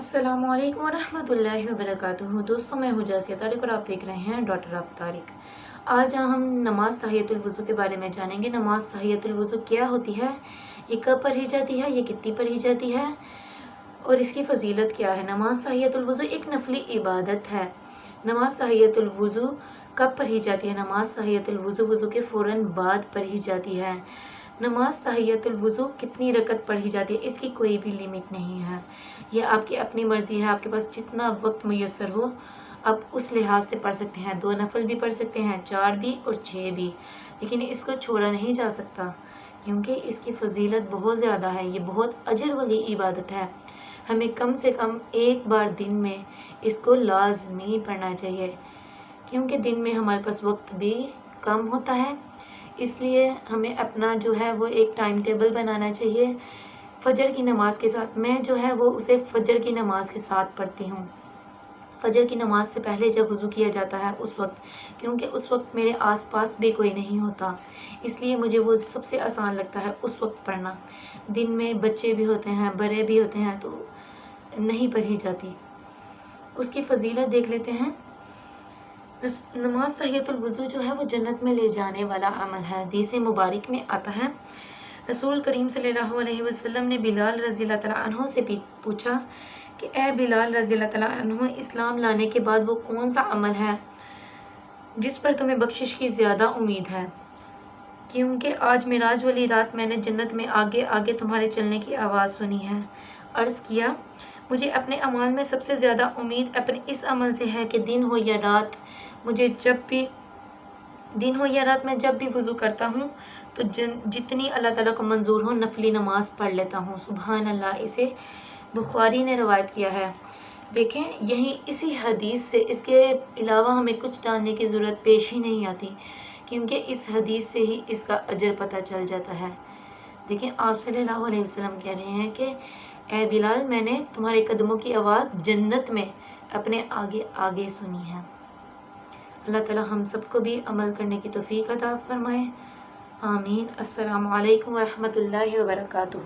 अस्सलामु अलैकुम वरहमतुल्लाहि वबरकातुहू। दोस्तों, मैं हूँ जासिया तारिक और आप देख रहे हैं डॉक्टर आप तारिक। आज हम नमाज तहियतुल वुज़ू के बारे में जानेंगे। नमाज तहियतुल वुज़ू क्या होती है, ये कब पढ़ी जाती है, ये कितनी पढ़ी जाती है और इसकी फजीलत क्या है। नमाज तहियतुल वुज़ू एक नफली इबादत है। नमाज तहियतुल वुज़ू कब पढ़ी जाती है? नमाज तहियतुल वुज़ू के फ़ौरन बाद पढ़ी जाती है। नमाज तहियतुल वुज़ू कितनी रकत पढ़ी जाती है, इसकी कोई भी लिमिट नहीं है। यह आपकी अपनी मर्ज़ी है, आपके पास जितना वक्त मुयस्सर हो आप उस लिहाज से पढ़ सकते हैं। 2 नफल भी पढ़ सकते हैं, 4 भी और 6 भी, लेकिन इसको छोड़ा नहीं जा सकता क्योंकि इसकी फजीलत बहुत ज़्यादा है। ये बहुत अजर वाली इबादत है। हमें कम से कम एक बार दिन में इसको लाजमी पढ़ना चाहिए क्योंकि दिन में हमारे पास वक्त भी कम होता है। इसलिए हमें अपना जो है वो एक टाइम टेबल बनाना चाहिए। फजर की नमाज़ के साथ मैं जो है वो उसे फजर की नमाज़ के साथ पढ़ती हूँ। फजर की नमाज़ से पहले जब वज़ू किया जाता है उस वक्त, क्योंकि उस वक्त मेरे आसपास भी कोई नहीं होता, इसलिए मुझे वो सबसे आसान लगता है उस वक्त पढ़ना। दिन में बच्चे भी होते हैं, बड़े भी होते हैं, तो नहीं पढ़ी जाती। उसकी फजीलत देख लेते हैं। नमाज तहियतुल वुज़ू जो है वो जन्नत में ले जाने वाला अमल है। हदीस मुबारक में आता है, रसूल करीम सल्लल्लाहु अलैहि वसल्लम ने बिलाल रज़ी अल्लाह तआला अन्हु से पूछा कि ए बिलाल रज़ी अल्लाह तआला अन्हु, इस्लाम लाने के बाद वो कौन सा अमल है जिस पर तुम्हें बख्शिश की ज़्यादा उम्मीद है? क्योंकि आज मिराज वाली रात मैंने जन्नत में आगे आगे तुम्हारे चलने की आवाज़ सुनी है। अर्ज़ किया, मुझे अपने अमाल में सबसे ज़्यादा उम्मीद अपने इस अमल से है कि दिन हो या रात मैं जब भी वज़ू करता हूँ तो जितनी अल्लाह ताला को मंजूर हो नफली नमाज पढ़ लेता हूँ। सुबहान अल्लाह। इसे बुखारी ने रवायत किया है। देखें, यही इसी हदीस से इसके अलावा हमें कुछ जानने की ज़रूरत पेश ही नहीं आती क्योंकि इस हदीस से ही इसका अजर पता चल जाता है। देखें, आप सल्लल्लाहु अलैहि वसल्लम कह रहे हैं कि ए बिलाल, मैंने तुम्हारे कदमों की आवाज़ जन्नत में अपने आगे आगे सुनी है। अल्लाह ताला हम सबको भी अमल करने की तौफीक अता फरमाए। आमीन। अस्सलामु अलैकुम व रहमतुल्लाहि व बरकातुहू।